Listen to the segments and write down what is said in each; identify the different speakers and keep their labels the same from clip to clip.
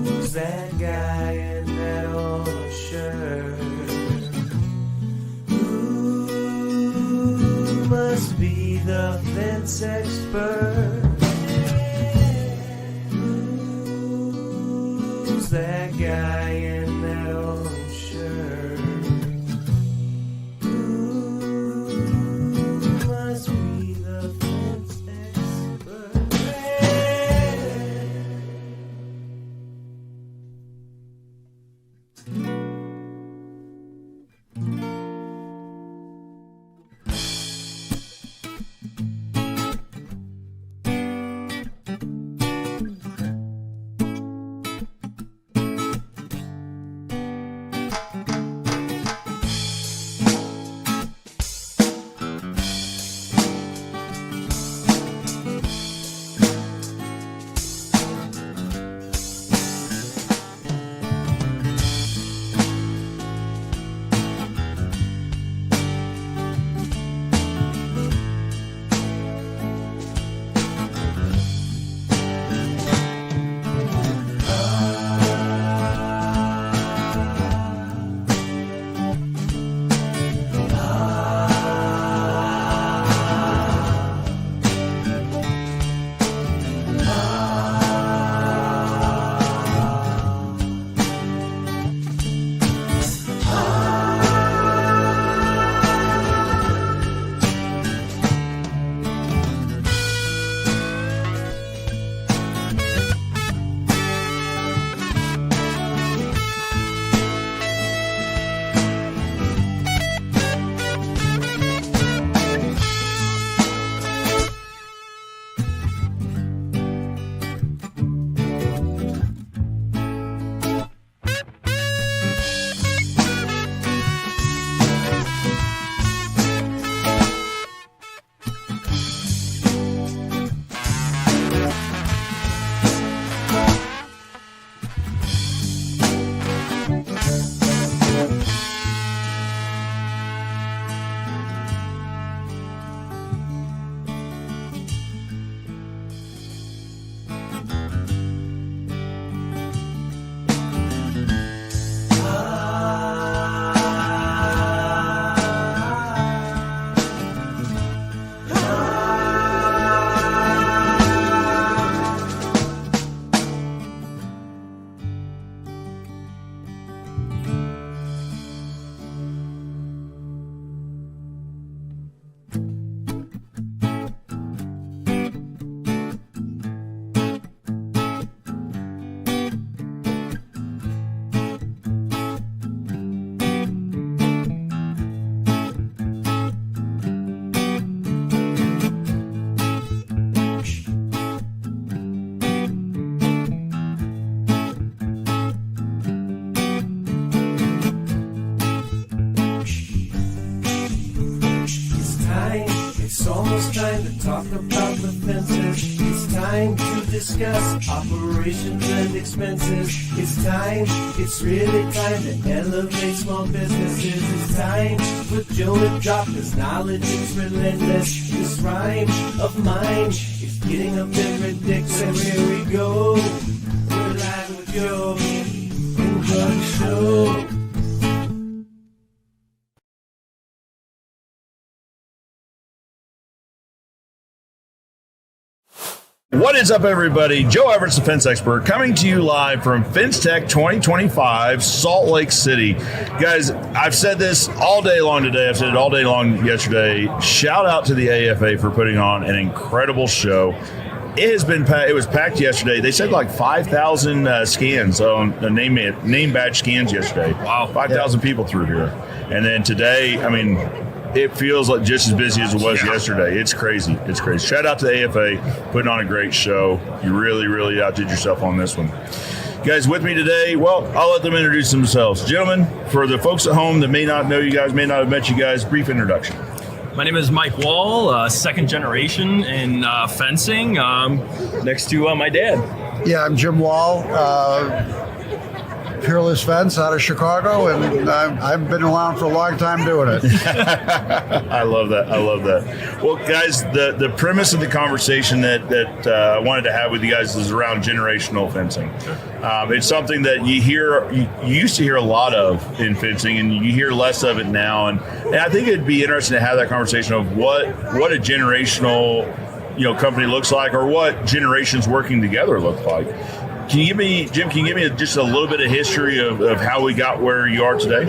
Speaker 1: Who's that guy in that old shirt? Who must be the fence expert? Who's that guy in that old shirt? Who must be the fence expert? Time to talk about the fences. It's time to discuss operations and expenses. It's time, it's really time to elevate small businesses. It's time for Joe to drop his knowledge. It's relentless. This rhyme of mine is getting a bit ridiculous. Here we go. We're live with Joe. Enjoy the show.
Speaker 2: What is up, everybody? Joe Everett, the Fence Expert, coming to you live from FenceTech 2025, Salt Lake City. Guys, I've said this all day long today. I've said it all day long yesterday. Shout out to the AFA for putting on an incredible show. It has been it was packed yesterday. They said like 5,000 scans on name badge scans yesterday. Wow. 5,000 people through here. And then today, I mean, it feels like just as busy as it was yesterday. It's crazy. It's crazy. Shout out to the AFA, putting on a great show. You really, really outdid yourself on this one. Guys, with me today, well, I'll let them introduce themselves. Gentlemen, for the folks at home that may not know you guys, may not have met you guys, brief introduction.
Speaker 3: My name is Mike Wall, second generation in fencing, next to my dad.
Speaker 4: Yeah, I'm Jim Wall. Peerless Fence out of Chicago, and I've been around for a long time doing it.
Speaker 2: I love that. I love that. Well, guys, the premise of the conversation that I wanted to have with you guys is around generational fencing. It's something that you used to hear a lot of in fencing, and you hear less of it now. And I think it'd be interesting to have that conversation of what a generational company looks like, or what generations working together look like. Can you give me, Jim, just a little bit of history of how we got where you are today?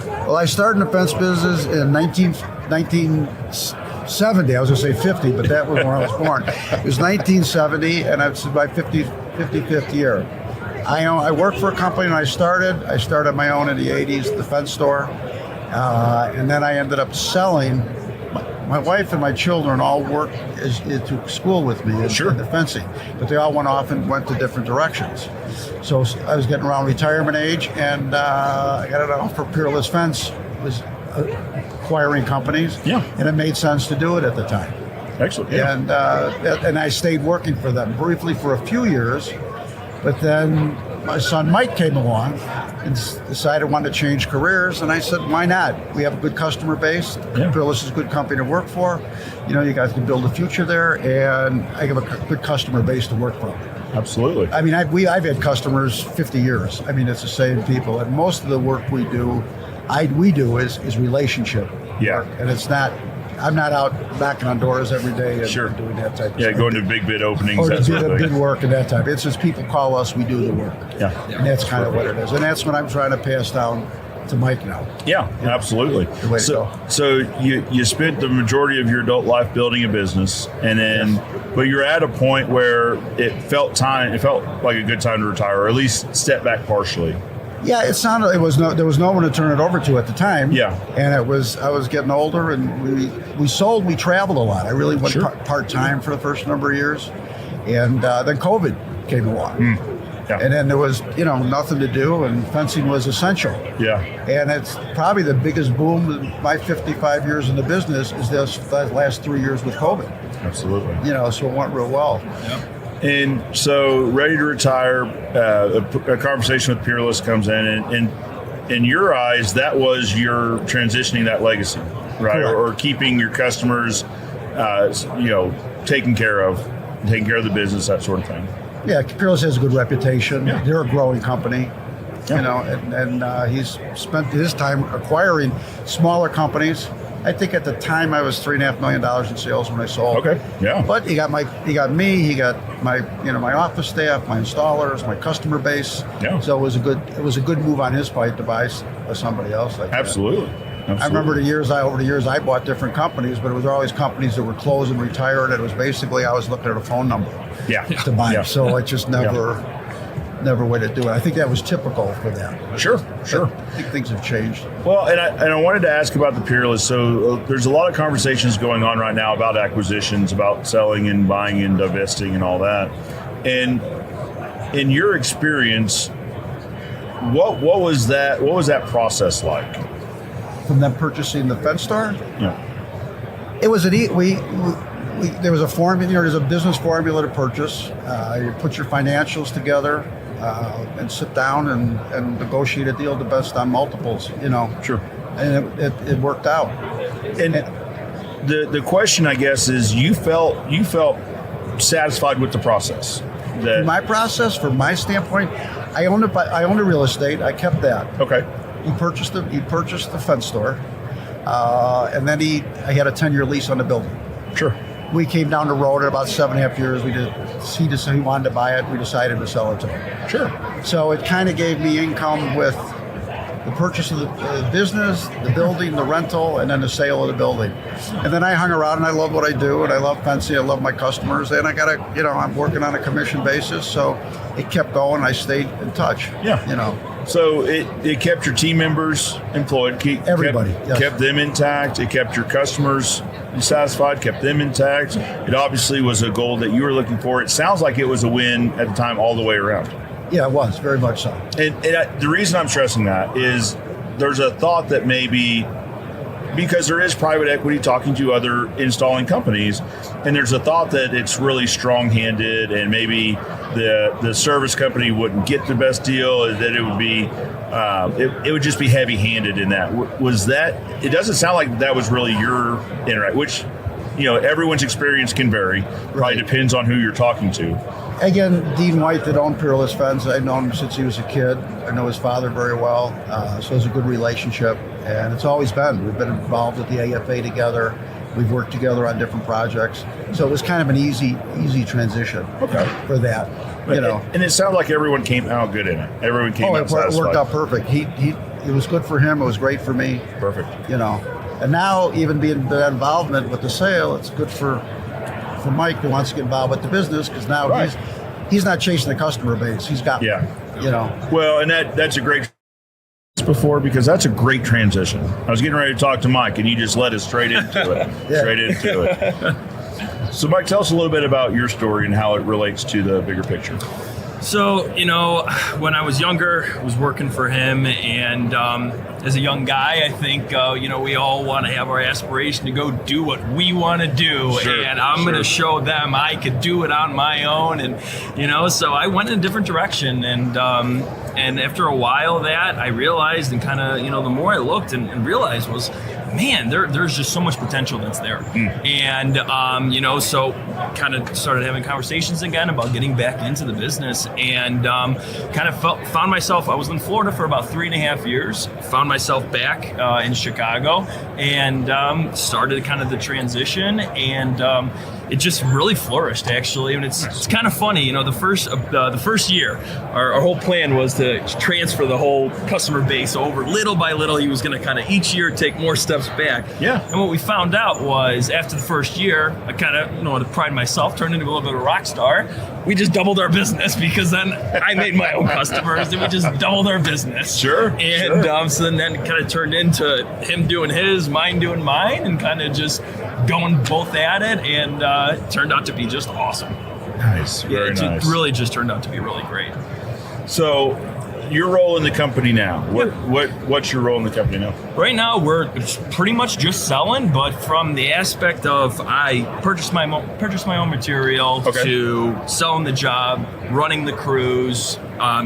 Speaker 4: Well, I started in the fence business in 1970. I was going to say 50, but that was when I was born. It was 1970, and it's my 55th year. I worked for a company when I started my own in the 80s, the fence store, and then I ended up selling. My wife and my children all worked to school with me in the fencing, but they all went off and went to different directions. So I was getting around retirement age, and I got an offer. Peerless Fence was acquiring companies, and it made sense to do it at the time.
Speaker 2: Excellent. Yeah.
Speaker 4: And I stayed working for them briefly for a few years, but then my son Mike came along and decided wanted to change careers, and I said, why not? We have a good customer base. Peerless is a good company to work for. You guys can build a future there, and I have a good customer base to work for.
Speaker 2: Absolutely.
Speaker 4: I mean, I've had customers 50 years. I mean, it's the same people, and most of the work we do is relationship work, and it's not. I'm not out knocking on doors every day and doing that type of stuff.
Speaker 2: Going to big bid openings.
Speaker 4: Or to bid work and that type. It's just people call us, we do the work. And that's kind of what it is. And that's what I'm trying to pass down to Mike now.
Speaker 2: Yeah, absolutely. So you spent the majority of your adult life building a business, and then but you're at a point where it felt like a good time to retire, or at least step back partially.
Speaker 4: Yeah, it sounded. There was no one to turn it over to at the time.
Speaker 2: Yeah,
Speaker 4: and I was getting older, and we traveled a lot. I really went part time for the first number of years, and then COVID came along, and then there was nothing to do, and fencing was essential. Yeah, and it's probably the biggest boom in my 55 years in the business is this last 3 years with COVID.
Speaker 2: Absolutely.
Speaker 4: So it went real well. Yeah.
Speaker 2: And so, ready to retire, a conversation with Peerless comes in, and in your eyes, that was your transitioning that legacy, right? Or keeping your customers, taken care of the business, that sort of thing.
Speaker 4: Yeah, Peerless has a good reputation. Yeah. They're a growing company, and he's spent his time acquiring smaller companies. I think at the time I was $3.5 million in sales when I sold.
Speaker 2: Okay. Yeah.
Speaker 4: But he got me, he got my my office staff, my installers, my customer base. Yeah. So it was a good move on his part to buy somebody else like
Speaker 2: Absolutely.
Speaker 4: that.
Speaker 2: Absolutely.
Speaker 4: I remember over the years I bought different companies, but it was always companies that were closed and retired. And it was basically I was looking at a phone number. To buy. Yeah. So I just never way to do it. I think that was typical for them.
Speaker 2: Sure.
Speaker 4: I think things have changed.
Speaker 2: Well, and I wanted to ask about the Peerless. So there's a lot of conversations going on right now about acquisitions, about selling and buying and divesting and all that. And in your experience, what was that process like?
Speaker 4: From them purchasing the fence store?
Speaker 2: Yeah.
Speaker 4: It was there was a formula. There's a business formula to purchase. You put your financials together. And sit down and negotiate a deal the best on multiples,
Speaker 2: Sure.
Speaker 4: And it worked out.
Speaker 2: And the question, I guess, is you felt satisfied with the process?
Speaker 4: My process, from my standpoint, I owned the real estate. I kept that.
Speaker 2: Okay.
Speaker 4: He purchased the fence store, and then I had a 10-year lease on the building.
Speaker 2: Sure.
Speaker 4: We came down the road at about 7.5 years. He decided he wanted to buy it. We decided to sell it to him.
Speaker 2: Sure.
Speaker 4: So it kind of gave me income with the purchase of the business, the building, the rental, and then the sale of the building. And then I hung around, and I love what I do, and I love fencing. I love my customers, and I'm working on a commission basis. So it kept going. I stayed in touch.
Speaker 2: Yeah. So it kept your team members employed.
Speaker 4: Everybody.
Speaker 2: Kept them intact. It kept your customers satisfied, kept them intact. It obviously was a goal that you were looking for. It sounds like it was a win at the time all the way around.
Speaker 4: Yeah, it was, very much so.
Speaker 2: And the reason I'm stressing that is there's a thought that maybe because there is private equity talking to other installing companies, and there's a thought that it's really strong-handed, and maybe the service company wouldn't get the best deal, that it would be it would just be heavy-handed in that. Was that? It doesn't sound like that was really your interact, which, everyone's experience can vary. Probably depends on who you're talking to.
Speaker 4: Again, Dean White that owned Peerless Fence, I've known him since he was a kid. I know his father very well, so it's a good relationship, and it's always been. We've been involved with the AFA together. We've worked together on different projects, so it was kind of an easy transition for that.
Speaker 2: And it sounded like everyone came out good in it. Everyone came out satisfied.
Speaker 4: It worked out perfect. It was good for him. It was great for me.
Speaker 2: Perfect.
Speaker 4: And now even being that involvement with the sale, it's good for Mike who wants to get involved with the business, because now he's not chasing the customer base. He's got
Speaker 2: Well, and that's a great before, because that's a great transition. I was getting ready to talk to Mike, and you just led us straight into it. Straight into it. So, Mike, tell us a little bit about your story and how it relates to the bigger picture.
Speaker 3: So, when I was younger, I was working for him, and as a young guy, I think, we all want to have our aspiration to go do what we want to do, and I'm going to show them I could do it on my own, and, so I went in a different direction, and after a while of that, I realized, and kind of, the more I looked and realized was, man, there's just so much potential that's there. And, so kind of started having conversations again about getting back into the business, and kind of found myself, I was in Florida for about 3.5 years, found myself back in Chicago, and started kind of the transition, and it just really flourished, actually. And it's kind of funny, the first year, our whole plan was to transfer the whole customer base over little by little. He was going to kind of each year take more steps back. Yeah. And what we found out was after the first year, I kind of, to pride myself, turned into a little bit of a rock star. We just doubled our business, because then I made my own customers, and we just doubled our business. And so then that kind of turned into him doing his, mine doing mine, and kind of just going both at it, and it turned out to be just awesome.
Speaker 2: Nice. Very nice.
Speaker 3: It really just turned out to be really great.
Speaker 2: So, your role in the company now. What's your role in the company now?
Speaker 3: Right now, we're pretty much just selling, but from the aspect of I purchase my own material to selling the job, running the crews,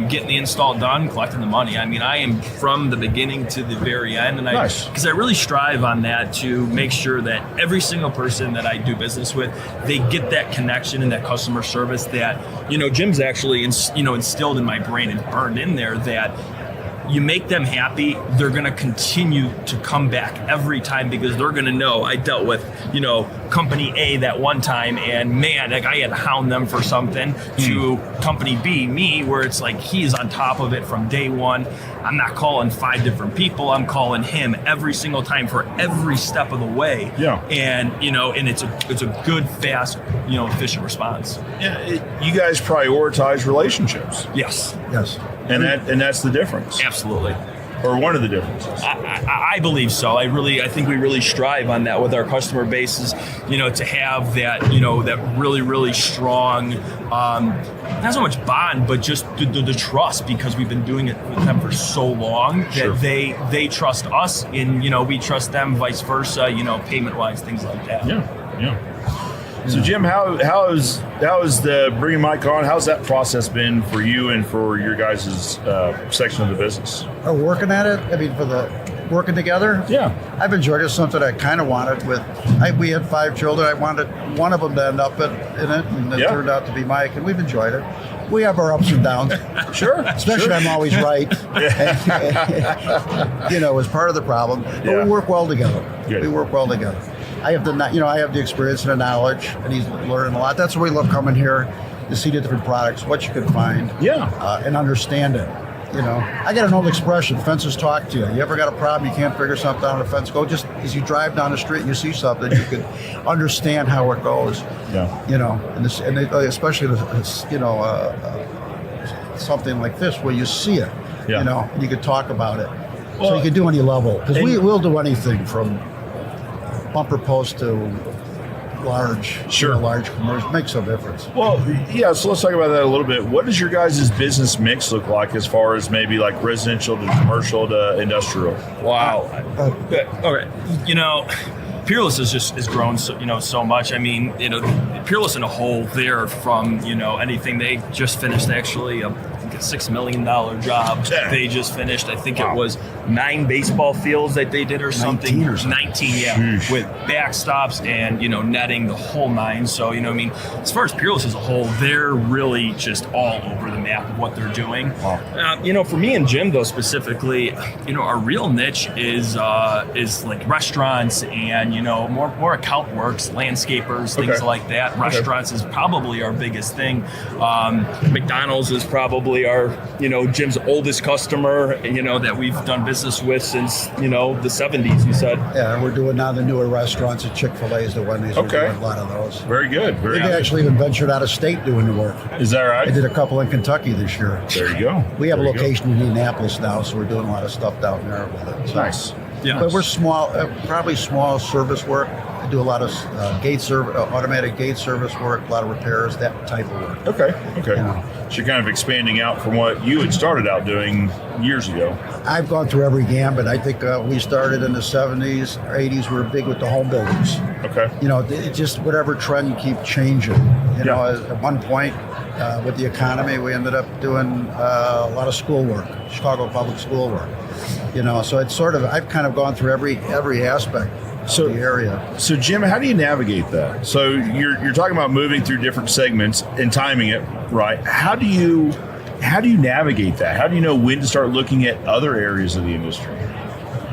Speaker 3: getting the install done, collecting the money. I mean, I am from the beginning to the very end, and because I really strive on that to make sure that every single person that I do business with, they get that connection and that customer service that Jim's actually instilled in my brain and burned in there, that you make them happy, they're going to continue to come back every time, because they're going to know I dealt with, company A that one time, and man, like I had to hound them for something, to company B, me, where it's like he's on top of it from day one. I'm not calling 5 different people. I'm calling him every single time for every step of the way. Yeah. And, and it's a good, fast, efficient response.
Speaker 2: Yeah. You guys prioritize relationships.
Speaker 3: Yes.
Speaker 2: And that's the difference.
Speaker 3: Absolutely.
Speaker 2: Or one of the differences.
Speaker 3: I believe so. I think we really strive on that with our customer bases, to have that, that really, really strong, not so much bond, but just the trust, because we've been doing it with them for so long that they trust us, and, we trust them, vice versa, payment-wise, things like that.
Speaker 2: Yeah. So Jim, how is the bringing Mike on? How's that process been for you and for your guys' section of the business?
Speaker 4: Working at it. I mean, for the working together. Yeah, I've enjoyed it. Something I kind of wanted. We had 5 children. I wanted one of them to end up in it, and it turned out to be Mike, and we've enjoyed it. We have our ups and downs. Especially I'm always right. As part of the problem. But we work well together. Good. We work well together. I have the experience and the knowledge, and he's learning a lot. That's why we love coming here, to see the different products, what you can find, and understand it. I got an old expression: fences talk to you. You ever got a problem, you can't figure something out on a fence? Go just as you drive down the street and you see something, you can understand how it goes. Especially something like this where you see it, and you can talk about it. Well, so you can do any level, because we will do anything from bumper post to large,
Speaker 2: Sure.
Speaker 4: large commercial makes a difference.
Speaker 2: Well, yeah, so let's talk about that a little bit. What does your guys' business mix look like as far as maybe like residential to commercial to industrial?
Speaker 3: Wow. Okay. Peerless is grown so much. I mean, Peerless in a whole, they're from anything. They just finished actually I think a $6 million job.
Speaker 2: Yeah.
Speaker 3: They just finished. I think it was 9 baseball fields that they did or something.
Speaker 4: 19 or something.
Speaker 3: 19, yeah,
Speaker 2: Sheesh.
Speaker 3: with backstops and netting, the whole 9. So as far as Peerless as a whole, they're really just all over the map of what they're doing.
Speaker 2: Wow.
Speaker 3: For me and Jim though specifically, our real niche is like restaurants and more account works, landscapers, things
Speaker 2: Okay.
Speaker 3: like that. Restaurants is probably our biggest thing. McDonald's is probably our Jim's oldest customer, that we've done business with since the 70s. You said.
Speaker 4: Yeah, and we're doing now the newer restaurants at Chick-fil-A's, the Wendy's.
Speaker 2: Okay.
Speaker 4: We're doing a lot of those.
Speaker 2: Very good. Very
Speaker 4: They
Speaker 2: good.
Speaker 4: actually even ventured out of state doing the work.
Speaker 2: Is that
Speaker 4: I
Speaker 2: right?
Speaker 4: did a couple in Kentucky this year.
Speaker 2: There you go.
Speaker 4: We have a
Speaker 2: There you go.
Speaker 4: location in Indianapolis now, so we're doing a lot of stuff down there with it. So.
Speaker 2: Nice.
Speaker 3: Yeah.
Speaker 4: But we're small, probably small service work. I do a lot of automatic gate service work, a lot of repairs, that type of work.
Speaker 2: Okay.
Speaker 4: Yeah.
Speaker 2: So you're kind of expanding out from what you had started out doing years ago.
Speaker 4: I've gone through every gambit. I think we started in the 70s, 80s. We were big with the home builders.
Speaker 2: Okay.
Speaker 4: It just whatever trend keep changing. At one point with the economy, we ended up doing a lot of school work, Chicago public school work. So it's sort of I've kind of gone through every aspect of the area.
Speaker 2: So Jim, how do you navigate that? So you're talking about moving through different segments and timing it, right? How do you navigate that? How do you know when to start looking at other areas of the industry?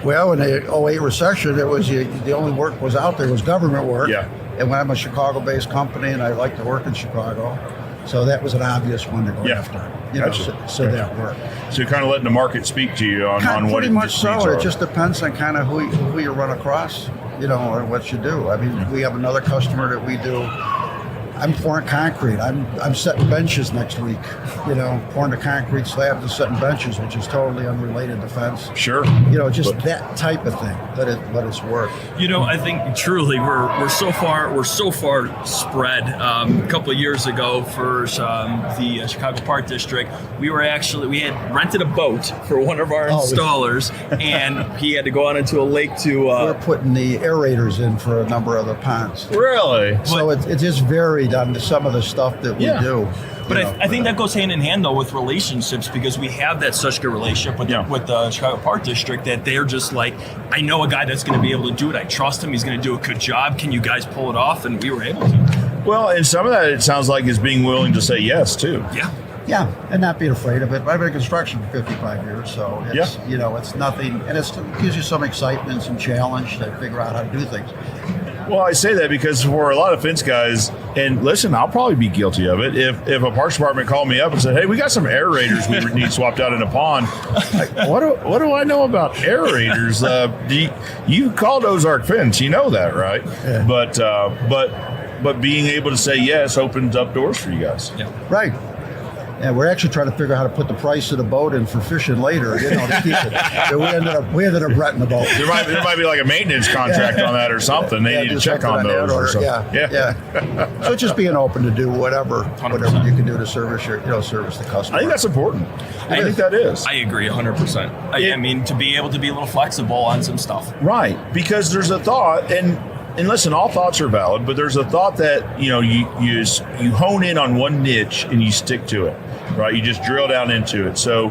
Speaker 4: Well, in the 08 recession, it was the only work was out there was government work.
Speaker 2: Yeah.
Speaker 4: And when I'm a Chicago-based company and I like to work in Chicago, so that was an obvious one to go after.
Speaker 2: Gotcha.
Speaker 4: So that worked.
Speaker 2: So you're kind of letting the market speak to you on what
Speaker 4: Pretty much so.
Speaker 2: needs are.
Speaker 4: It just depends on kind of who you run across, or what you do. I mean, we have another customer that we do. I'm pouring concrete. I'm setting benches next week. Pouring the concrete slabs and setting benches, which is totally unrelated to fence.
Speaker 2: Sure.
Speaker 4: Just that type of thing. Let it's work.
Speaker 3: I think truly we're so far spread. A couple of years ago for the Chicago Park District, we had rented a boat for one of our installers, and he had to go out into a lake to.
Speaker 4: We're putting the aerators in for a number of the ponds.
Speaker 2: Really?
Speaker 4: So it just varied on some of the stuff that we do.
Speaker 3: But I think that goes hand in hand though with relationships, because we have that such good relationship with the Chicago Park District that they're just like, I know a guy that's going to be able to do it. I trust him. He's going to do a good job. Can you guys pull it off? And we were able to.
Speaker 2: Well, and some of that it sounds like is being willing to say yes too.
Speaker 4: Yeah, and not being afraid of it. I've been in construction for 55 years, so it's it's nothing, and it gives you some excitement and some challenge to figure out how to do things.
Speaker 2: Well, I say that because for a lot of fence guys, and listen, I'll probably be guilty of it. If a parks department called me up and said, "Hey, we got some aerators we need swapped out in a pond," like, what do I know about aerators? You called Ozark Fence, you know that, right?
Speaker 4: Yeah.
Speaker 2: But being able to say yes opens up doors for you guys.
Speaker 3: Yeah.
Speaker 4: Right. And we're actually trying to figure out how to put the price of the boat in for fishing later, to keep it. So we ended up renting the boat.
Speaker 2: There might be like a maintenance contract on that or something. They need to
Speaker 4: do
Speaker 2: check
Speaker 4: something
Speaker 2: on those
Speaker 4: that,
Speaker 2: or something.
Speaker 4: Yeah. So just being open to do whatever
Speaker 3: 100%.
Speaker 4: you can do to service service the customer.
Speaker 2: I think that's important. I think that is.
Speaker 3: I agree 100%. I mean, to be able to be a little flexible on some stuff.
Speaker 2: Right, because there's a thought, and listen, all thoughts are valid, but there's a thought that you hone in on one niche and you stick to it, right? You just drill down into it. So,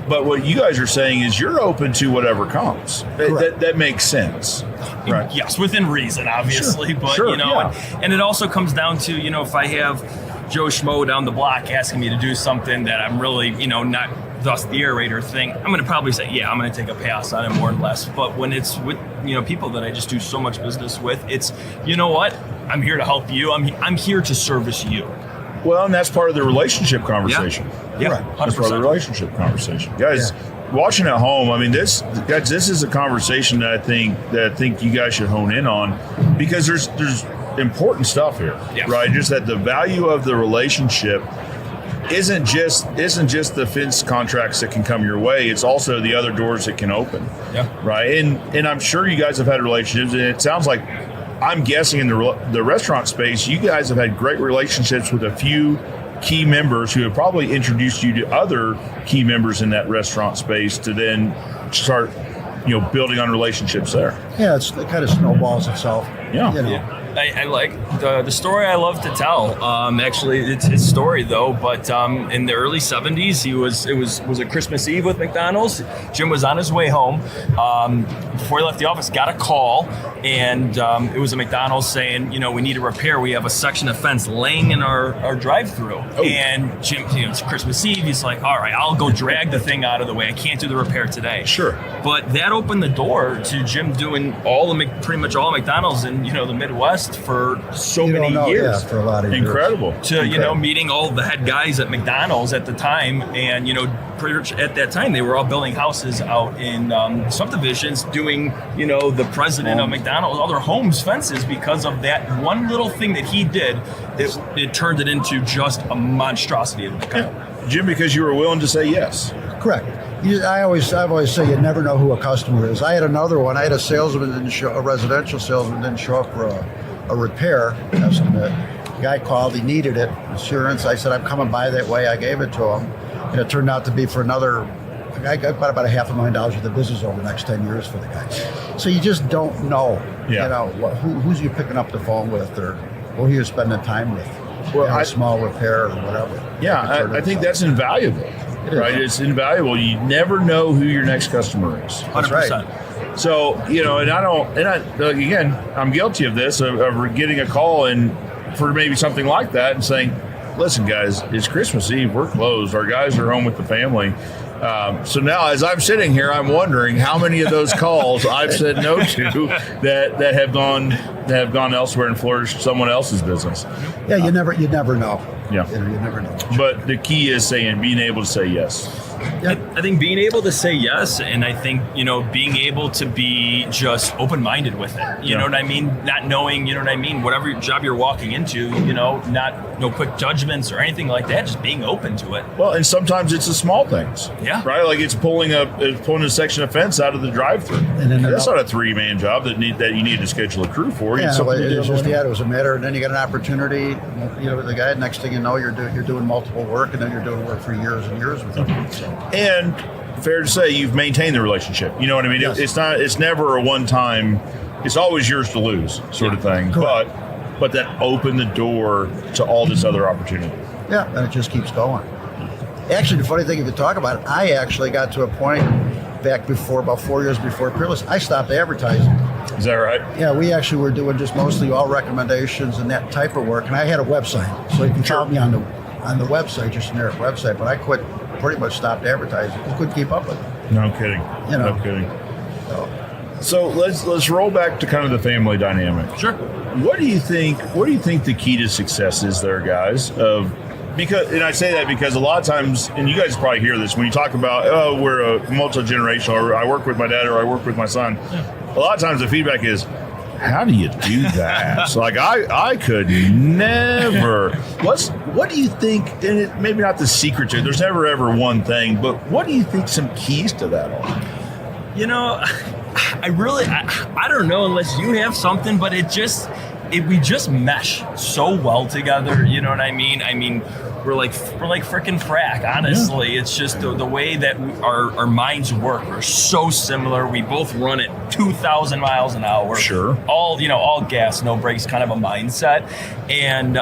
Speaker 2: but what you guys are saying is you're open to whatever comes. That makes sense, right?
Speaker 3: Yes, within reason, obviously, but and it also comes down to if I have Joe Schmo down the block asking me to do something that I'm really not. Thus the aerator thing, I'm going to probably say, I'm going to take a pass on it more or less. But when it's with people that I just do so much business with, it's what, I'm here to help you. I'm here to service you.
Speaker 2: Well, and that's part of the relationship conversation.
Speaker 3: Yeah,
Speaker 4: Right.
Speaker 2: That's part of the relationship conversation, guys. Watching at home, I mean, this is a conversation that I think you guys should hone in on, because there's important stuff here, right? Just that the value of the relationship isn't just the fence contracts that can come your way. It's also the other doors that can open.
Speaker 3: Yeah.
Speaker 2: Right. And I'm sure you guys have had relationships, and it sounds like I'm guessing in the restaurant space, you guys have had great relationships with a few key members who have probably introduced you to other key members in that restaurant space to then start, building on relationships there.
Speaker 4: Yeah, it kind of snowballs itself.
Speaker 2: Yeah.
Speaker 3: I like the story I love to tell. Actually, it's his story though. But in the early '70s, it was a Christmas Eve with McDonald's. Jim was on his way home. Before he left the office, got a call, and it was a McDonald's saying, we need a repair. We have a section of fence laying in our drive-through. Oh. And Jim, it's Christmas Eve. He's like, all right, I'll go drag the thing out of the way. I can't do the repair today.
Speaker 2: Sure.
Speaker 3: But that opened the door to Jim doing pretty much all McDonald's in the Midwest for so many years.
Speaker 4: Yeah, for a lot of
Speaker 2: Incredible.
Speaker 4: years.
Speaker 3: To meeting all the head guys at McDonald's at the time, and pretty much at that time they were all building houses out in subdivisions, doing the president of McDonald's, all their homes fences, because of that one little thing that he did. It turned it into just a monstrosity of the company.
Speaker 2: Yeah. Jim, because you were willing to say yes.
Speaker 4: Correct. I've always say you never know who a customer is. I had another one. I had a residential salesman didn't show up for a repair estimate. The guy called. He needed it, insurance. I said, I'm coming by that way. I gave it to him, and it turned out to be for another. I got about $500,000 worth of business over the next 10 years for the guy. So you just don't know. Who's you picking up the phone with, or who you're spending time with. A small repair or whatever.
Speaker 2: Yeah, I think that's invaluable. Right, it's invaluable. You never know who your next customer is.
Speaker 3: 100%.
Speaker 2: So again, I'm guilty of this of getting a call and for maybe something like that and saying, "Listen, guys, it's Christmas Eve. We're closed. Our guys are home with the family." So now, as I'm sitting here, I'm wondering how many of those calls I've said no to that have gone elsewhere and flourished someone else's business.
Speaker 4: Yeah, you never know.
Speaker 2: Yeah,
Speaker 4: you never know.
Speaker 2: But the key is being able to say yes.
Speaker 3: Yeah. I think being able to say yes, and I think, being able to be just open-minded with it. You know what I mean? Not knowing, whatever job you're walking into, no quick judgments or anything like that, just being open to it.
Speaker 2: Well, and sometimes it's the small things.
Speaker 3: Yeah.
Speaker 2: Right? Like it's pulling a section of fence out of the drive-through. And then that's not a 3-man job that you need to schedule a crew for.
Speaker 4: Yeah, it was a matter, and then you get an opportunity, the guy, next thing you know, you're doing multiple work, and then you're doing work for years and years with them. So.
Speaker 2: And fair to say, you've maintained the relationship. You know what I mean? Yes. It's never a one-time. It's always yours to lose sort of thing.
Speaker 4: Correct.
Speaker 2: But that opened the door to all this other opportunity.
Speaker 4: Yeah, and it just keeps going. Actually, the funny thing, if you talk about it, I actually got to a point back about 4 years before Peerless, I stopped advertising.
Speaker 2: Is that right?
Speaker 4: Yeah, we actually were doing just mostly all recommendations and that type of work. And I had a website, so you can find me on the website, just generic website. But I pretty much stopped advertising. I couldn't keep up with it.
Speaker 2: No kidding. No kidding. So let's roll back to kind of the family dynamic.
Speaker 3: Sure.
Speaker 2: What do you think the key to success is there, guys? And I say that because a lot of times, and you guys probably hear this, when you talk about, we're a multi-generational, or I work with my dad, or I work with my son, a lot of times the feedback is, how do you do that? So like I could never. What do you think? And maybe not the secret to it. There's never ever one thing, but what do you think some keys to that are?
Speaker 3: I don't know unless you have something, but we just mesh so well together. You know what I mean? We're like frickin' frack, honestly. Yeah. It's just the way that our minds work. We're so similar. We both run at 2,000 miles an hour.
Speaker 2: Sure.
Speaker 3: All gas, no brakes kind of a mindset. And,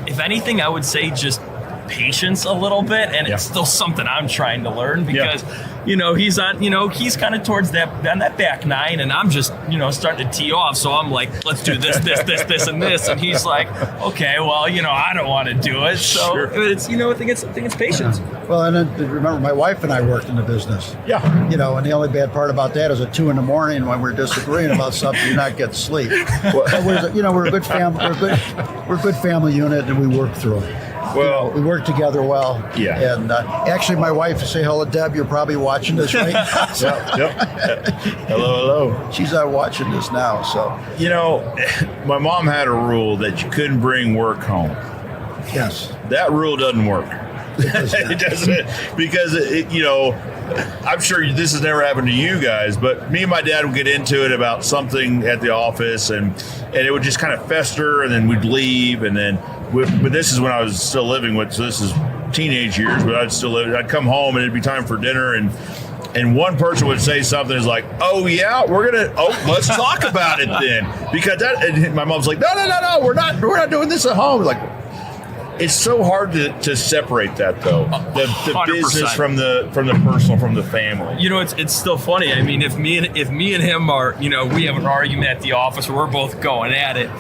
Speaker 3: if anything, I would say just patience a little bit, and it's still something I'm trying to learn because he's on he's kind of towards that back nine, and I'm just starting to tee off, so I'm like, let's do this and this, and he's like, okay, well, I don't want to do it, so it's I think it's patience.
Speaker 4: Well, and then remember, my wife and I worked in the business.
Speaker 2: Yeah.
Speaker 4: And the only bad part about that is at 2 a.m. when we're disagreeing about something, you're not getting sleep. But we're a good family. We're a good family unit, and we work through it.
Speaker 2: Well,
Speaker 4: we work together well.
Speaker 2: Yeah.
Speaker 4: And actually, my wife, say hello, Deb. You're probably watching this, right?
Speaker 2: Yep. Hello.
Speaker 4: She's watching this now. So,
Speaker 2: my mom had a rule that you couldn't bring work home.
Speaker 4: Yes.
Speaker 2: That rule doesn't work. It doesn't, because I'm sure this has never happened to you guys, but me and my dad would get into it about something at the office, and it would just kind of fester, and then we'd leave, and then but this is when I was still living with, so this is teenage years, but I'd come home and it'd be time for dinner, and one person would say something is like, "Oh yeah, let's talk about it then," because and my mom's like, "No, we're not doing this at home." Like, it's so hard to separate that though, the business from the personal, from the family.
Speaker 3: It's still funny. I mean, if me and him are, we have an argument at the office where we're both going at it.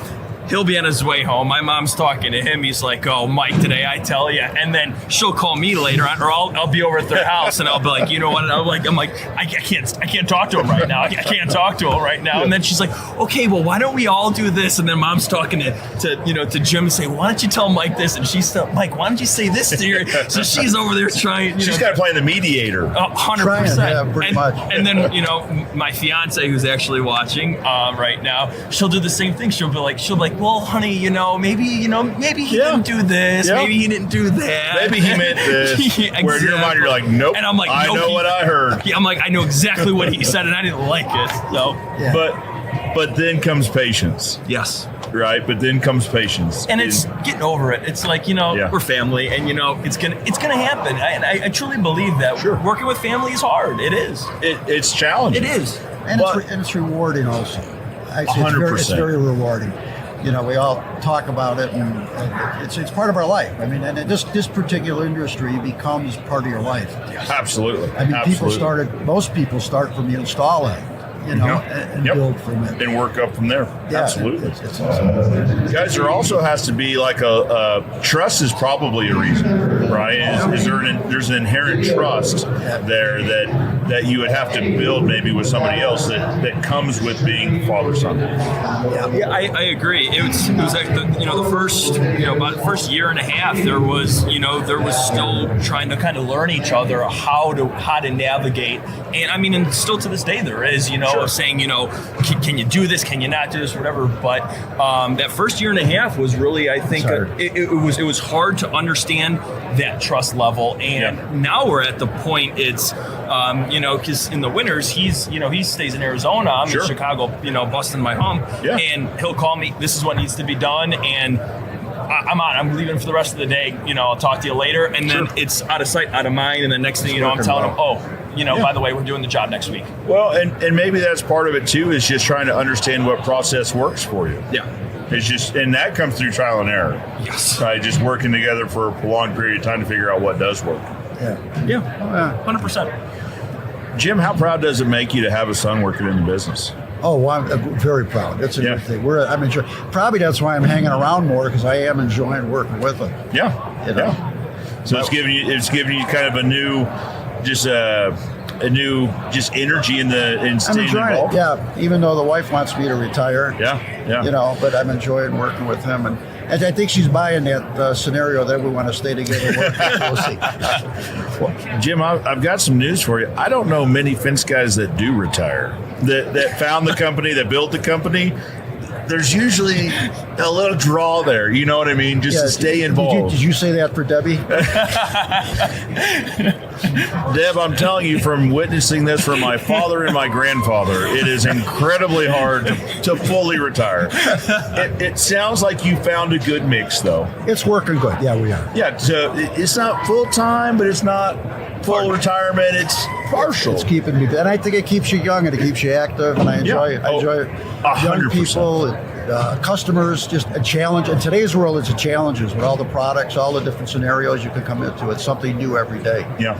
Speaker 3: He'll be on his way home. My mom's talking to him. He's like, "Oh, Mike, today I tell you." And then she'll call me later on, or I'll be over at their house, and I'll be like, "You know what?" And I'm like, I can't talk to him right now. I can't talk to him right now. And then she's like, "Okay, well, why don't we all do this?" And then mom's talking to Jim and say, "Why don't you tell Mike this?" And she's still, "Mike, why don't you say this to your?" So she's over there trying.
Speaker 2: She's got to play the mediator.
Speaker 3: 100%.
Speaker 4: Yeah, pretty much.
Speaker 3: And then my fiance, who's actually watching right now, she'll do the same thing. She'll be like, "Well, honey, maybe he didn't do this.
Speaker 2: Yeah.
Speaker 3: Maybe he didn't do that.
Speaker 2: Maybe he meant this."
Speaker 3: Exactly.
Speaker 2: Where in your mind you're like, "Nope."
Speaker 3: And I'm like,
Speaker 2: I know what I heard.
Speaker 3: Yeah, I'm like, I know exactly what he said, and I didn't like it. So,
Speaker 4: Yeah.
Speaker 2: But then comes patience,
Speaker 3: yes.
Speaker 2: right? But then comes patience,
Speaker 3: And it's getting over it. It's like, we're family, and it's gonna happen. I truly believe that.
Speaker 2: Sure.
Speaker 3: Working with family is hard. It is.
Speaker 2: It's challenging.
Speaker 3: It is.
Speaker 4: And it's rewarding also. Actually,
Speaker 2: 100%.
Speaker 4: It's very rewarding. We all talk about it, and it's part of our life. I mean, and this particular industry becomes part of your life.
Speaker 2: Absolutely.
Speaker 4: I mean,
Speaker 2: Absolutely.
Speaker 4: most people start from the installing, and build from it.
Speaker 2: And work up from there.
Speaker 4: Yeah,
Speaker 2: Absolutely.
Speaker 4: It's awesome.
Speaker 2: Guys, there also has to be like a trust is probably a reason, right? There's an inherent trust there that you would have to build maybe with somebody else that comes with being father-son.
Speaker 3: Yeah, I agree. It was like the first about the first year and a half there was still trying to kind of learn each other how to navigate, and I mean, and still to this day there is
Speaker 2: Sure.
Speaker 3: of saying can you do this, can you not do this, whatever. But that first year and a half was really, I think, it was hard to understand that trust level, and now we're at the point it's because in the winters he stays in Arizona, I'm in Chicago, busting my hump, and he'll call me, "This is what needs to be done," and I'm leaving for the rest of the day. I'll talk to you later, and then it's out of sight, out of mind, and the next thing I'm telling him, by the way, we're doing the job next week.
Speaker 2: Well, and maybe that's part of it too, is just trying to understand what process works for you.
Speaker 3: Yeah.
Speaker 2: It's just, and that comes through trial and error.
Speaker 3: Yes.
Speaker 2: Right, just working together for a prolonged period of time to figure out what does work.
Speaker 3: Yeah. 100%.
Speaker 2: Jim, how proud does it make you to have a son working in the business?
Speaker 4: Oh, well, I'm very proud. It's a good thing. I'm enjoying. Probably that's why I'm hanging around more, because I am enjoying working with them.
Speaker 2: Yeah. So it's giving you kind of a new energy in staying involved.
Speaker 4: Yeah, even though the wife wants me to retire.
Speaker 2: Yeah.
Speaker 4: But I'm enjoying working with him, and I think she's buying that scenario that we want to stay together. We'll see.
Speaker 2: Well, Jim, I've got some news for you. I don't know many fence guys that do retire, that found the company, that built the company. There's usually a little draw there, you know what I mean? Just to stay involved.
Speaker 4: Did you say that for Debbie?
Speaker 2: Deb, I'm telling you from witnessing this from my father and my grandfather, it is incredibly hard to fully retire. It sounds like you found a good mix, though.
Speaker 4: It's working good. Yeah, we are.
Speaker 2: Yeah, so it's not full-time, but it's not full retirement. It's partial.
Speaker 4: It's keeping me, and I think it keeps you young and it keeps you active, and I enjoy it. I enjoy it.
Speaker 2: 100%.
Speaker 4: Young people, customers, just a challenge. In today's world, it's a challenges with all the products, all the different scenarios you can come into. It's something new every day.
Speaker 2: Yeah.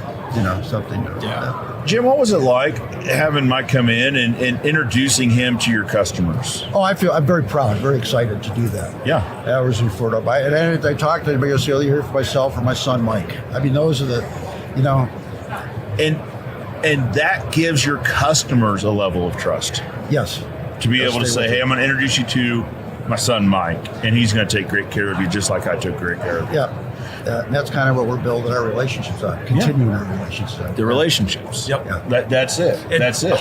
Speaker 4: Something new.
Speaker 3: Yeah.
Speaker 2: Jim, what was it like having Mike come in and introducing him to your customers?
Speaker 4: Oh, I'm very proud, very excited to do that.
Speaker 2: Yeah.
Speaker 4: I was referred up. And then I talk to anybody, I'll say, "Oh, you're here for myself or my son, Mike." I mean, those are the,
Speaker 2: And that gives your customers a level of trust.
Speaker 4: Yes.
Speaker 2: To be able to say, "Hey, I'm going to introduce you to my son, Mike, and he's going to take great care of you just like I took great care of you."
Speaker 4: Yeah. And that's kind of what we're building our relationships on, continuing our relationships on.
Speaker 2: The relationships.
Speaker 3: Yep.
Speaker 4: Yeah.
Speaker 2: That's it. That's it.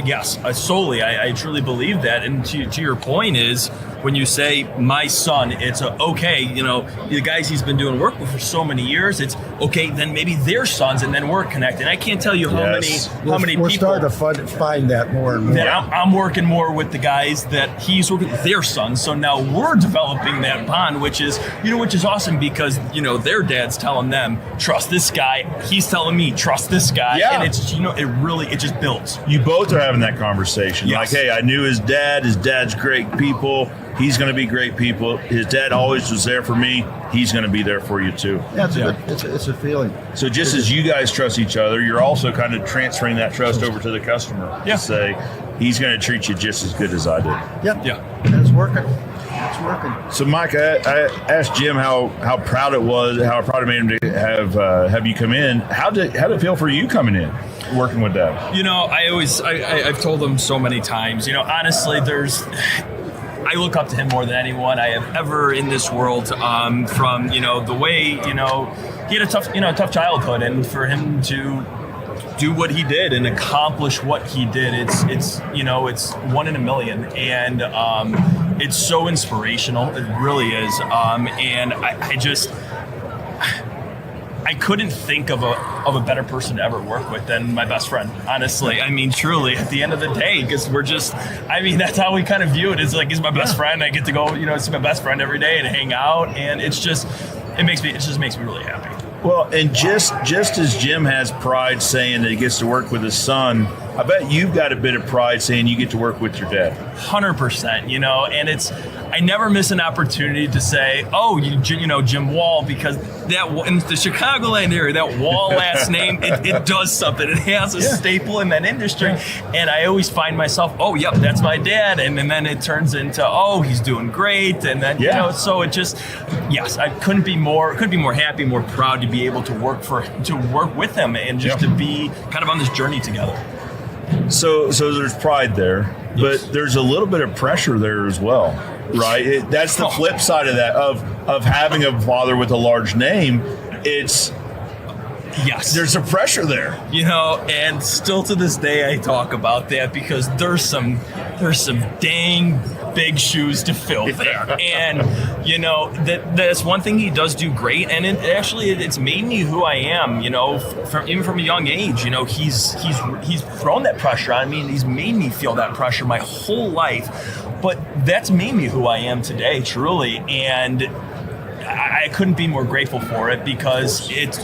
Speaker 3: Yes, solely. I truly believe that. And to your point is, when you say my son, it's okay, the guys he's been doing work with for so many years, it's okay, then maybe their sons, and then we're connected. I can't tell you how many
Speaker 4: we're
Speaker 3: people
Speaker 4: starting to find that more and more.
Speaker 3: that I'm working more with the guys that he's working with their sons. So now we're developing that bond, which is awesome because, their dad's telling them, trust this guy. He's telling me, trust this guy.
Speaker 2: Yeah.
Speaker 3: And it's, it just builds.
Speaker 2: You both are having that conversation.
Speaker 3: Yes.
Speaker 2: Like, hey, I knew his dad's great people. He's going to be great people. His dad always was there for me. He's going to be there for you too.
Speaker 4: Yeah, it's a feeling.
Speaker 2: So just as you guys trust each other, you're also kind of transferring that trust over to the customer to say, he's going to treat you just as good as I did.
Speaker 4: Yep.
Speaker 3: Yeah.
Speaker 4: And it's working. It's working.
Speaker 2: So, Mike, I asked Jim how proud it was, how proud it made him to have you come in. How did it feel for you coming in, working with Dad?
Speaker 3: I've told him so many times, honestly, I look up to him more than anyone I have ever in this world. From the way he had a tough childhood, and for him to do what he did and accomplish what he did, it's one in a million, and it's so inspirational. It really is, and I couldn't think of a better person to ever work with than my best friend, honestly. I mean, truly, at the end of the day, because that's how we kind of view it. It's like, he's my best friend. I get to go, see my best friend every day and hang out. And it just makes me really happy.
Speaker 2: Well, and just as Jim has pride saying that he gets to work with his son, I bet you've got a bit of pride saying you get to work with your dad.
Speaker 3: 100%, and I never miss an opportunity to say, oh, Jim Wall, because that in the Chicagoland area, that Wall last name, it does something. It has a staple in that industry, and I always find myself, oh, yep, that's my dad, and then it turns into, oh, he's doing great, and then so it just, yes, I couldn't be more happy, more proud to be able to work with him, and just to be kind of on this journey together.
Speaker 2: So there's pride there, but there's a little bit of pressure there as well, right? That's the flip side of that, of having a father with a large name. There's a pressure there,
Speaker 3: and still to this day I talk about that because there's some dang big shoes to fill there. And that's one thing he does do great, and it's made me who I am, even from a young age. He's thrown that pressure on me, and he's made me feel that pressure my whole life, but that's made me who I am today, truly. And I couldn't be more grateful for it because it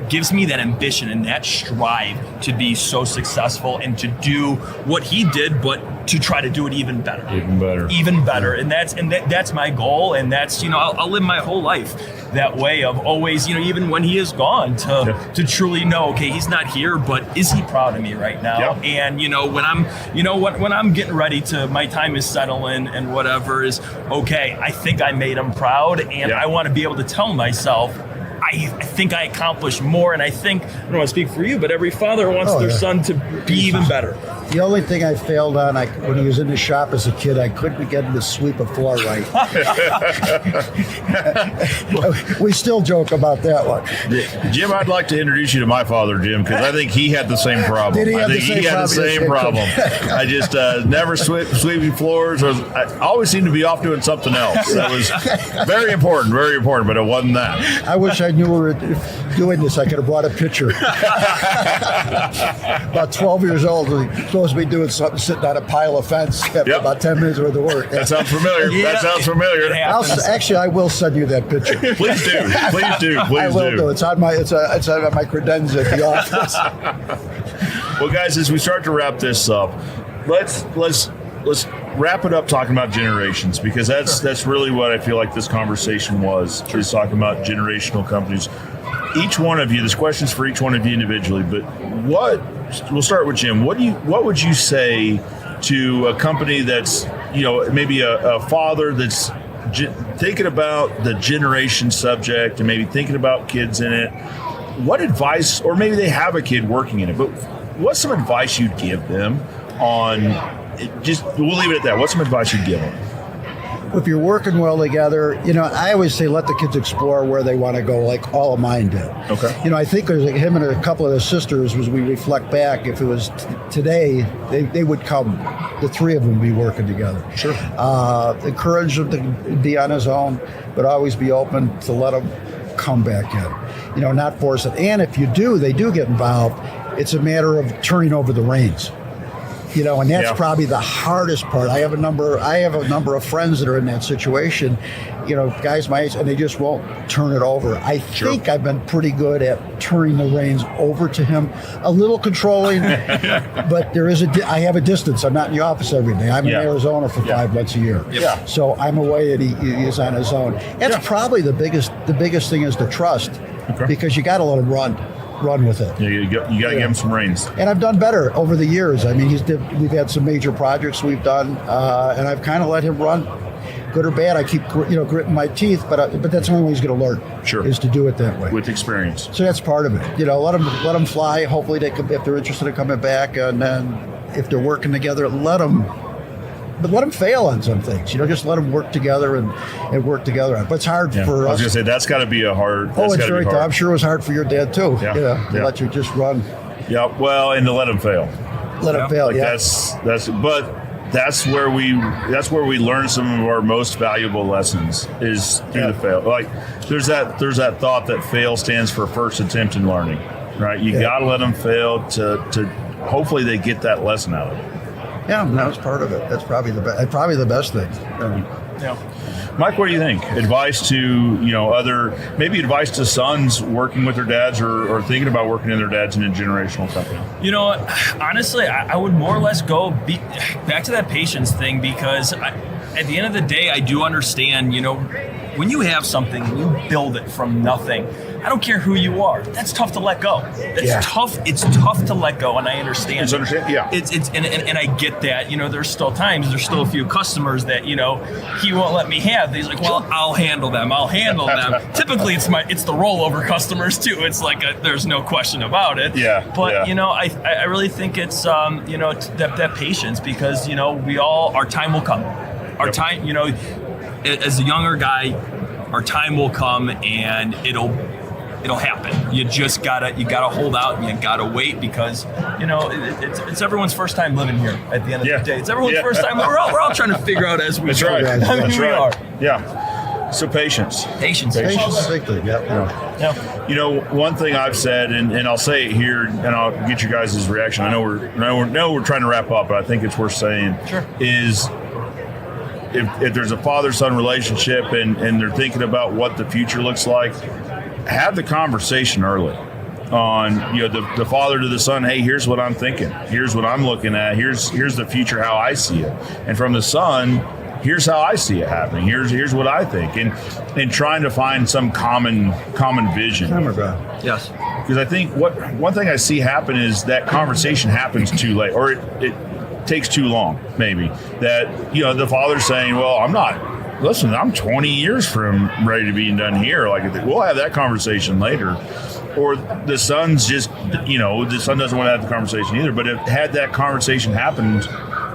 Speaker 3: gives me that ambition and that strive to be so successful and to do what he did, but to try to do it even better. And that's my goal. And that's, I'll live my whole life that way of always, even when he is gone, to truly know, okay, he's not here, but is he proud of me right now?
Speaker 2: Yep.
Speaker 3: And when I'm getting ready to, my time is settling and whatever is okay, I think I made him proud, and I want to be able to tell myself, I think I accomplished more, and I don't want to speak for you, but every father wants their son to be even better.
Speaker 4: The only thing I failed on, when he was in the shop as a kid, I couldn't get him to sweep a floor right. We still joke about that one.
Speaker 2: Jim, I'd like to introduce you to my father, Jim, because I think he had the same problem.
Speaker 4: Did he have
Speaker 2: I think he had the same problem. I just never sweeping floors. I always seemed to be off doing something else. That was very important, but it wasn't that.
Speaker 4: I wish I knew we were doing this. I could have brought a picture. About 12 years old, we supposed to be doing something, sitting on a pile of fence after about 10 minutes worth of work.
Speaker 2: That sounds familiar.
Speaker 4: I will send you that picture.
Speaker 2: Please do.
Speaker 4: I will do. It's on my credenza at the office.
Speaker 2: Well, guys, as we start to wrap this up, let's wrap it up talking about generations, because that's really what I feel like this conversation was. Is talking about generational companies. Each one of you, this question's for each one of you individually, but we'll start with Jim. What would you say to a company that's, maybe a father that's thinking about the generation subject and maybe thinking about kids in it? What advice, or maybe they have a kid working in it, but what's some advice you'd give them on, we'll leave it at that. What's some advice you'd give them?
Speaker 4: if you're working well together, I always say let the kids explore where they want to go, like all of mine did.
Speaker 2: Okay.
Speaker 4: I think there's like him and a couple of his sisters, as we reflect back, if it was today, they would come, the three of them would be working together.
Speaker 2: Sure.
Speaker 4: Encourage him to be on his own, but always be open to let him come back in. Not force it. And if they do get involved, it's a matter of turning over the reins. And that's probably the hardest part. I have a number of friends that are in that situation, guys my age, and they just won't turn it over. I think I've been pretty good at turning the reins over to him, a little controlling, but I have a distance. I'm not in the office every day. I'm in Arizona for 5 months a year.
Speaker 2: Yeah.
Speaker 4: So I'm away and he is on his own. That's probably the biggest thing is the trust, because you got to let him run with it.
Speaker 2: Yeah, you got to give him some reins.
Speaker 4: And I've done better over the years. I mean, we've had some major projects we've done, and I've kind of let him run, good or bad. I keep gritting my teeth, but that's the only way he's going to learn.
Speaker 2: Sure.
Speaker 4: Is to do it that way
Speaker 2: with experience.
Speaker 4: So that's part of it. Let them fly. Hopefully they come, if they're interested in coming back, and then if they're working together, let them fail on some things. Just let them work together and work together. But it's hard for us.
Speaker 2: I was going to say, that's got to be a hard.
Speaker 4: It's very tough. I'm sure it was hard for your dad too.
Speaker 2: Yeah.
Speaker 4: To let you just run.
Speaker 2: Yeah. Well, and to let them fail.
Speaker 4: Let them fail.
Speaker 2: That's where we learn some of our most valuable lessons is through the fail. Like there's that thought that fail stands for first attempt in learning, right? You got to let them fail to hopefully they get that lesson out of it.
Speaker 4: Yeah, that was part of it. That's probably the best thing.
Speaker 2: Yeah. Mike, what do you think? Advice to, advice to sons working with their dads or thinking about working in their dads in a generational company?
Speaker 3: Honestly, I would more or less go back to that patience thing, because at the end of the day, I do understand, when you have something, you build it from nothing. I don't care who you are. That's tough to let go. That's tough. It's tough to let go, and I understand. And I get that. There's still a few customers that he won't let me have. He's like, well, I'll handle them. Typically, it's the rollover customers too. It's like there's no question about it.
Speaker 2: Yeah.
Speaker 3: But I really think it's that patience, because our time will come. Our time, as a younger guy, our time will come and it'll happen. You just gotta hold out and you gotta wait, because it's everyone's first time living here. At the end of the day, it's everyone's first time. We're all trying to figure out as we
Speaker 2: That's
Speaker 3: go.
Speaker 2: right.
Speaker 3: That's
Speaker 2: right.
Speaker 3: We are.
Speaker 2: Yeah. So patience.
Speaker 3: Patience.
Speaker 2: Yeah. One thing I've said, and I'll say it here, and I'll get you guys' reaction. I know we're trying to wrap up, but I think it's worth saying.
Speaker 3: Sure.
Speaker 2: Is if there's a father-son relationship and they're thinking about what the future looks like, have the conversation early on, the father to the son, hey, here's what I'm thinking. Here's what I'm looking at. Here's the future, how I see it. And from the son, here's how I see it happening. Here's what I think. And trying to find some common vision.
Speaker 3: Yes.
Speaker 2: Because I think one thing I see happen is that conversation happens too late, or it takes too long, maybe. That, the father's saying, well, I'm 20 years from ready to be done here. Like, we'll have that conversation later. Or the son's just, the son doesn't want to have the conversation either. But if had that conversation happened,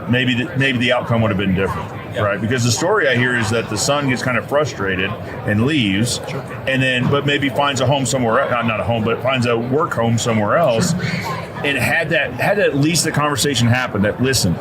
Speaker 2: maybe the outcome would have been different, right? Because the story I hear is that the son gets kind of frustrated and leaves, but maybe finds a home somewhere, not a home, but finds a work home somewhere else. And had at least the conversation happen that, listen,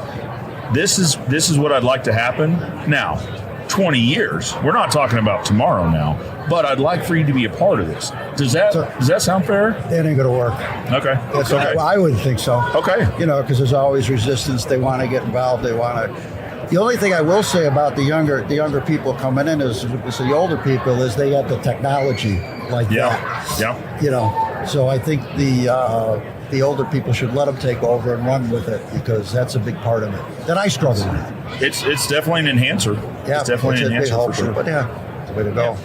Speaker 2: this is what I'd like to happen now. 20 years. We're not talking about tomorrow now, but I'd like for you to be a part of this. Does that sound fair?
Speaker 4: That ain't going to work.
Speaker 2: Okay. Okay.
Speaker 4: I wouldn't think so.
Speaker 2: Okay.
Speaker 4: Because there's always resistance. They want to get involved. They want to. The only thing I will say about the younger people coming in is the older people is they got the technology like that.
Speaker 2: Yeah.
Speaker 4: So I think the older people should let them take over and run with it, because that's a big part of it that I struggle with.
Speaker 2: It's definitely an enhancer.
Speaker 4: Yeah,
Speaker 2: it's definitely an enhancer for sure.
Speaker 4: But it's the way to go.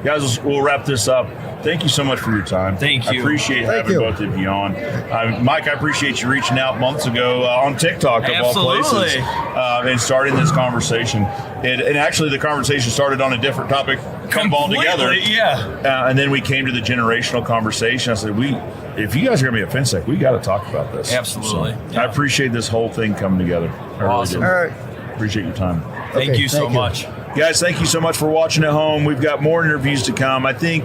Speaker 2: Guys, we'll wrap this up. Thank you so much for your time.
Speaker 3: Thank you.
Speaker 2: I appreciate having both of you on. Mike, I appreciate you reaching out months ago on TikTok of all places and starting this conversation. And actually, the conversation started on a different topic, come all together.
Speaker 3: Yeah.
Speaker 2: And then we came to the generational conversation. I said, if you guys are going to be at FenceTech, we got to talk about this.
Speaker 3: Absolutely.
Speaker 2: So I appreciate this whole thing coming together.
Speaker 3: Awesome.
Speaker 4: All right.
Speaker 2: Appreciate your time.
Speaker 3: Thank
Speaker 4: Okay,
Speaker 3: you so
Speaker 4: thank you.
Speaker 3: much.
Speaker 2: Guys, thank you so much for watching at home. We've got more interviews to come. I think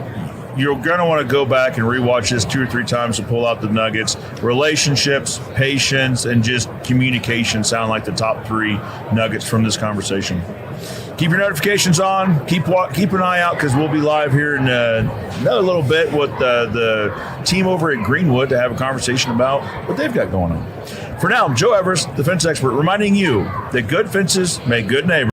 Speaker 2: you're going to want to go back and rewatch this 2 or 3 times to pull out the nuggets. Relationships, patience, and just communication sound like the top 3 nuggets from this conversation. Keep your notifications on. Keep an eye out because we'll be live here in another little bit with the team over at Greenwood to have a conversation about what they've got going on. For now, I'm Joe Everest, the fence expert, reminding you that good fences make good neighbors.